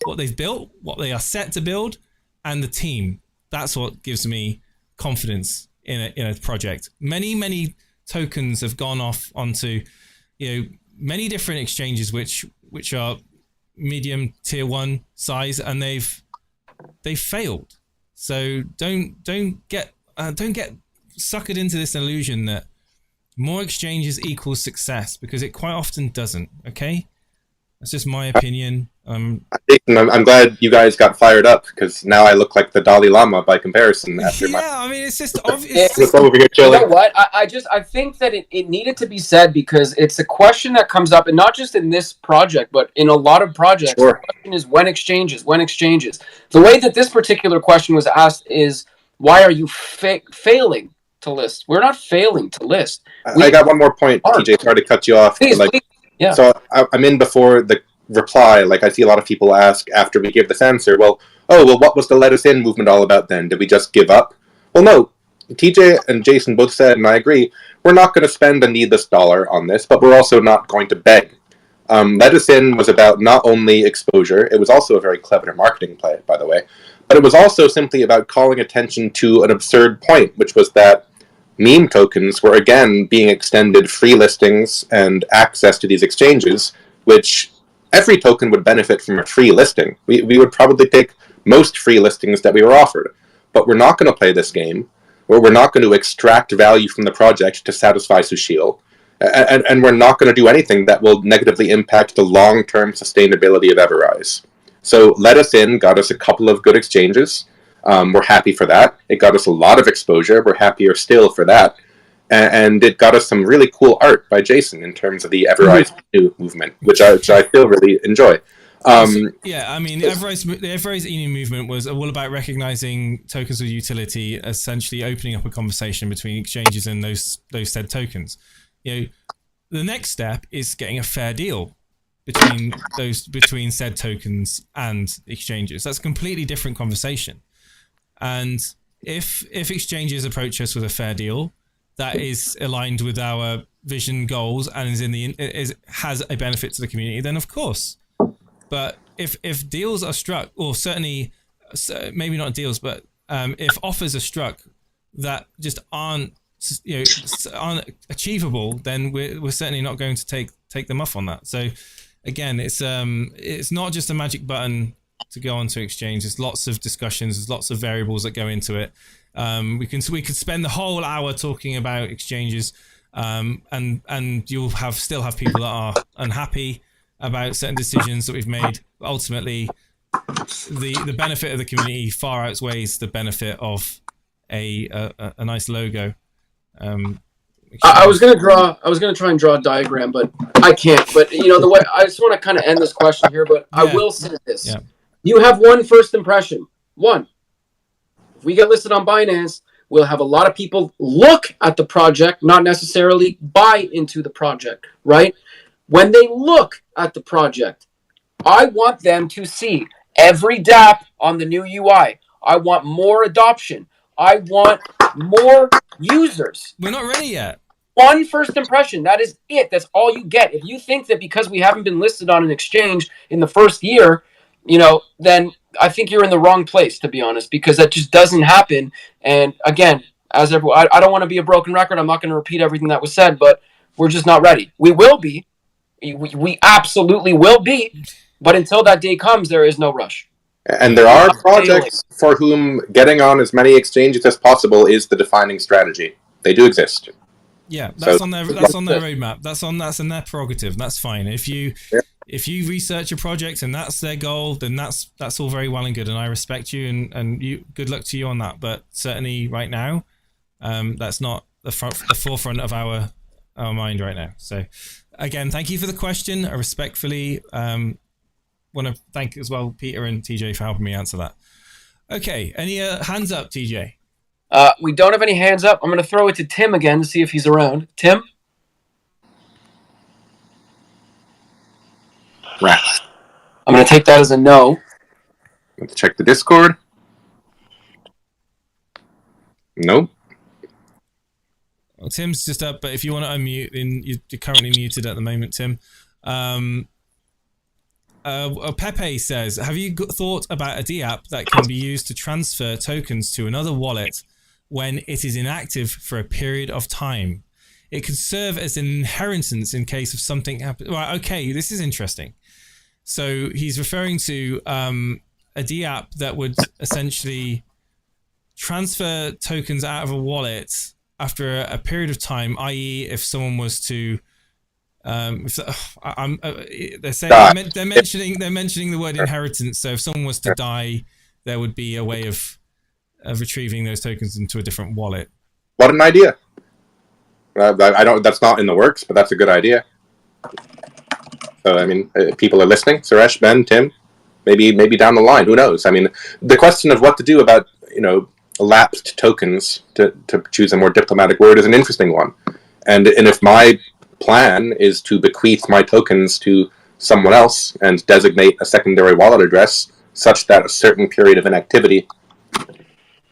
what they've built, what they are set to build, and the team. That's what gives me confidence in a project. Many tokens have gone off onto many different exchanges which are medium tier 1 size, and they've failed. So don't get suckered into this illusion that more exchanges equals success, because it quite often doesn't. Okay, that's just my opinion. I'm glad you guys got fired up, because now I look like the Dalai Lama by comparison. I mean, it's just obvious. Over here chilling. You know what? I think that it needed to be said, because it's a question that comes up, and not just in this project, but in a lot of projects. Sure. The question is when exchanges. The way that this particular question was asked is, why are you failing to list? We're not failing to list. I got one more point, TJ. Sorry to cut you off. Please. Yeah. So I'm in before the reply. I see a lot of people ask after we give this answer, what was the let us in movement all about then? Did we just give up? Well, no. TJ and Jason both said, and I agree, we're not going to spend a needless dollar on this, but we're also not going to beg. Let us in was about not only exposure, it was also a very clever marketing play, by the way, but it was also simply about calling attention to an absurd point, which was that meme tokens were again being extended free listings and access to these exchanges, which every token would benefit from a free listing. We would probably pick most free listings that we were offered, but we're not going to play this game, where we're not going to extract value from the project to satisfy Sushil, and we're not going to do anything that will negatively impact the long-term sustainability of EverRise. So Let Us In got us a couple of good exchanges. We're happy for that. It got us a lot of exposure. We're happier still for that. and it got us some really cool art by Jason in terms of the EverRise New movement, which I still really enjoy. Yeah, I mean, the EverRise Ecosystem movement was all about recognizing tokens of utility, essentially opening up a conversation between exchanges and those said tokens. The next step is getting a fair deal between said tokens and exchanges. That's a completely different conversation. And if exchanges approach us with a fair deal that is aligned with our vision goals and has a benefit to the community, then of course. But if deals are struck, or certainly maybe not deals, but if offers are struck that just aren't achievable, then we're certainly not going to take them off on that. So again, it's not just a magic button to go onto exchange. There's lots of discussions. There's lots of variables that go into it. We could spend the whole hour talking about exchanges, and you'll still have people that are unhappy about certain decisions that we've made. But ultimately, the benefit of the community far outweighs the benefit of a nice logo. I was gonna try and draw a diagram, but I can't. But the way I just want to kind of end this question here, but I will say this: you have one first impression. One, if we get listed on Binance, we'll have a lot of people look at the project, not necessarily buy into the project, right? When they look at the project, I want them to see every dApp on the new UI. I want more adoption. I want more users. We're not ready yet. One first impression. That is it. That's all you get. If you think that because we haven't been listed on an exchange in the first year, then I think you're in the wrong place, to be honest, because that just doesn't happen. And again, I don't want to be a broken record. I'm not going to repeat everything that was said, but we're just not ready. We will be. We absolutely will be. But until that day comes, there is no rush. And there are projects for whom getting on as many exchanges as possible is the defining strategy. They do exist. Yeah, that's on their roadmap. That's in their prerogative. That's fine. If you research a project and that's their goal, then that's all very well and good. And I respect you and you. Good luck to you on that. But certainly right now, that's not the forefront of our mind right now. So again, thank you for the question. I respectfully want to thank as well Peter and TJ for helping me answer that. Okay, any hands up, TJ? We don't have any hands up. I'm going to throw it to Tim again to see if he's around. Tim? Right. I'm going to take that as a no. Let's check the Discord. Nope. Well, Tim's just up, but if you want to unmute, you're currently muted at the moment, Tim. Pepe says, have you thought about a dApp that can be used to transfer tokens to another wallet when it is inactive for a period of time? It could serve as an inheritance in case of something happens. Right, okay, this is interesting. So he's referring to a dApp that would essentially transfer tokens out of a wallet after a period of time, i.e. if someone was to they're mentioning the word inheritance. So if someone was to die, there would be a way of retrieving those tokens into a different wallet. What an idea! I don't. That's not in the works, but that's a good idea. So I mean, people are listening. Suresh, Ben, Tim, maybe down the line. Who knows? I mean, the question of what to do about lapsed tokens, to choose a more diplomatic word, is an interesting one. And if my plan is to bequeath my tokens to someone else and designate a secondary wallet address such that a certain period of inactivity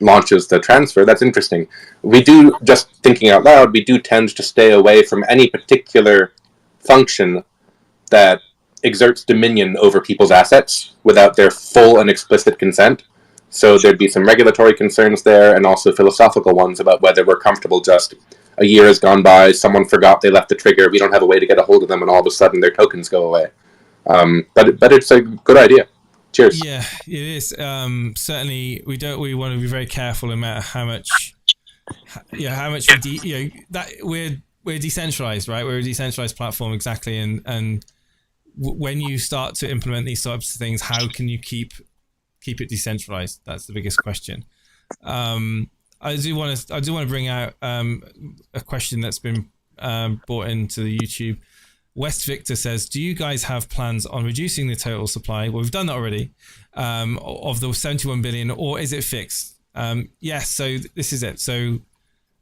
launches the transfer, that's interesting. We do, just thinking out loud, we do tend to stay away from any particular function that exerts dominion over people's assets without their full and explicit consent. So there'd be some regulatory concerns there and also philosophical ones about whether we're comfortable just a year has gone by, someone forgot they left the trigger, we don't have a way to get a hold of them, and all of a sudden their tokens go away. But it's a good idea. Cheers. Yeah, it is. Certainly, we want to be very careful no matter how much we're decentralized, right? We're a decentralized platform, exactly. And when you start to implement these types of things, how can you keep it decentralized? That's the biggest question. I do want to bring out a question that's been brought into the YouTube. West Victor says, do you guys have plans on reducing the total supply? Well, we've done that already, of the 71 billion, or is it fixed? Yes, so this is it. So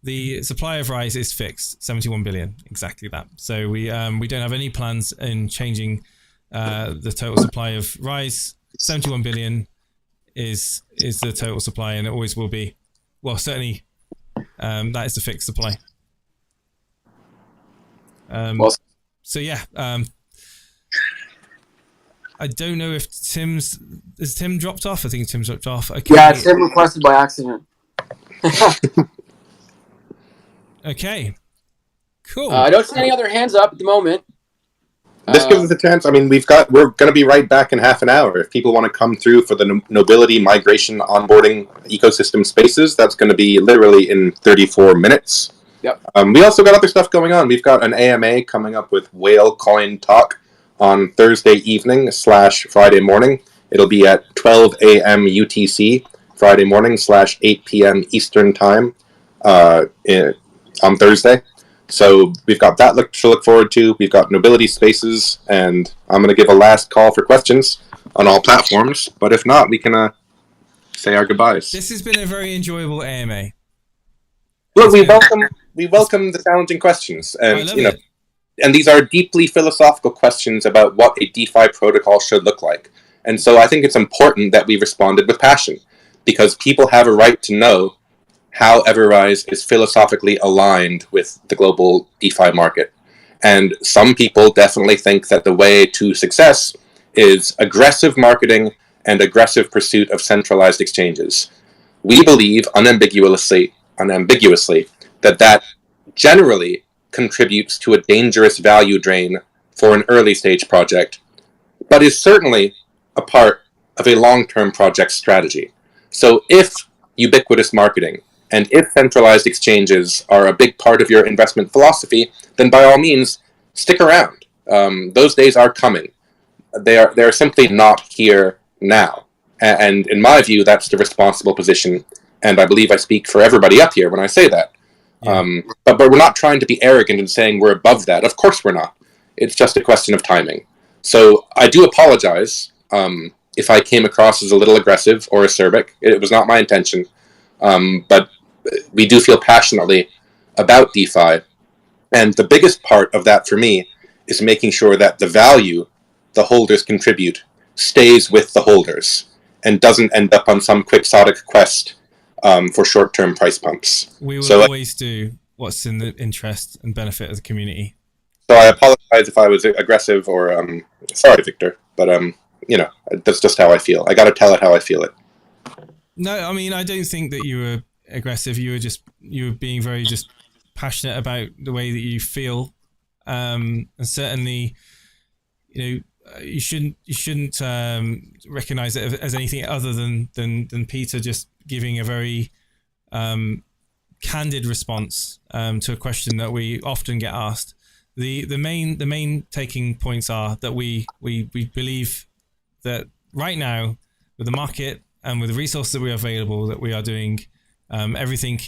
the supply of Rise is fixed, 71 billion, exactly that. So we don't have any plans in changing the total supply of Rise. 71 billion is the total supply, and it always will be. Well, certainly that is the fixed supply. So yeah, I don't know if has Tim dropped off? I think Tim's dropped off. Okay. Yeah, Tim requested by accident. Okay, cool. I don't see any other hands up at the moment. This gives us a chance. I mean, we're going to be right back in half an hour. If people want to come through for the Nobility migration onboarding ecosystem spaces, that's going to be literally in 34 minutes. Yep. We also got other stuff going on. We've got an AMA coming up with Whale Coin Talk on Thursday evening / Friday morning. It'll be at 12 a.m. UTC, Friday morning / 8 p.m. Eastern Time on Thursday. So we've got that to look forward to. We've got Nobility Spaces, and I'm going to give a last call for questions on all platforms. But if not, we can say our goodbyes. This has been a very enjoyable AMA. Look, we welcome the challenging questions, and and these are deeply philosophical questions about what a DeFi protocol should look like. And so I think it's important that we responded with passion, because people have a right to know how EverRise is philosophically aligned with the global DeFi market. And some people definitely think that the way to success is aggressive marketing and aggressive pursuit of centralized exchanges. We believe unambiguously that generally contributes to a dangerous value drain for an early stage project, but is certainly a part of a long-term project strategy. So if ubiquitous marketing and if centralized exchanges are a big part of your investment philosophy, then by all means, stick around. Those days are coming. They're simply not here now. And in my view, that's the responsible position. And I believe I speak for everybody up here when I say that. Yeah. But we're not trying to be arrogant in saying we're above that. Of course we're not. It's just a question of timing. So I do apologize if I came across as a little aggressive or acerbic. It was not my intention. But we do feel passionately about DeFi. And the biggest part of that for me is making sure that the value the holders contribute stays with the holders and doesn't end up on some quixotic quest for short-term price pumps. We will always do what's in the interest and benefit of the community. So I apologize if I was aggressive or sorry, Victor, but that's just how I feel. I got to tell it how I feel it. No, I mean, I don't think that you were aggressive. You were being very just passionate about the way that you feel, and certainly, you shouldn't recognize it as anything other than Peter just giving a very candid response to a question that we often get asked. The main taking points are that we believe that right now, with the market and with the resources that we are available, that we are doing everything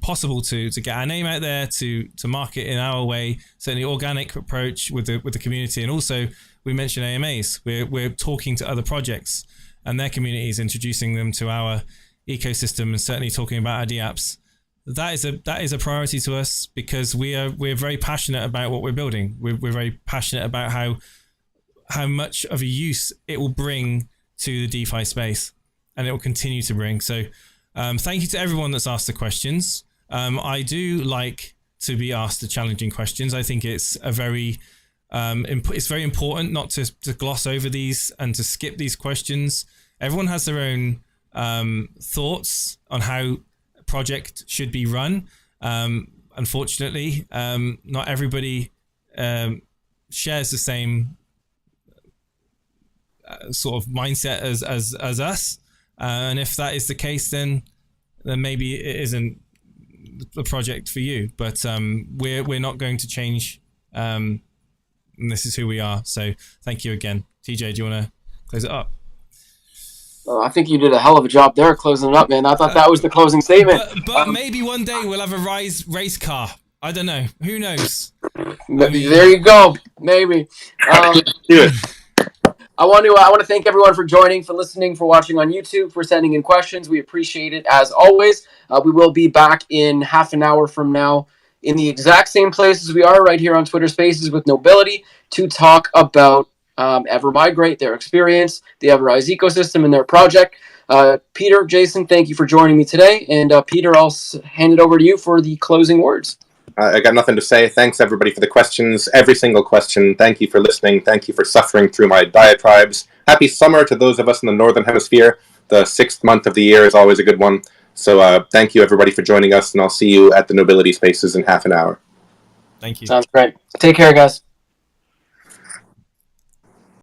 possible to get our name out there, to market in our way, certainly organic approach with the community. And also we mentioned AMAs. We're talking to other projects and their communities, introducing them to our ecosystem, and certainly talking about our DApps. That is a priority to us, because we're very passionate about what we're building. We're very passionate about how much of a use it will bring to the DeFi space, and it will continue to bring. So thank you to everyone that's asked the questions. I do like to be asked the challenging questions. I think it's it's very important not to gloss over these and to skip these questions. Everyone has their own thoughts on how a project should be run. Unfortunately, not everybody shares the same sort of mindset as us. And if that is the case, then maybe it isn't the project for you. But we're not going to change. And this is who we are. So thank you again. TJ, do you want to close it up? I think you did a hell of a job there closing it up, man. I thought that was the closing statement. But maybe one day we'll have a race car. I don't know. Who knows? There you go. Maybe. Do it. I want to thank everyone for joining, for listening, for watching on YouTube, for sending in questions. We appreciate it as always. We will be back in half an hour from now in the exact same place as we are right here on Twitter Spaces with Nobility to talk about EverMigrate, their experience, the EverRise ecosystem, and their project. Peter, Jason, thank you for joining me today. And Peter, I'll hand it over to you for the closing words. I got nothing to say. Thanks, everybody, for the questions. Every single question. Thank you for listening. Thank you for suffering through my diatribes. Happy summer to those of us in the Northern Hemisphere. The 6th month of the year is always a good one. So thank you, everybody, for joining us, and I'll see you at the Nobility Spaces in half an hour. Thank you. Sounds great. Take care, guys.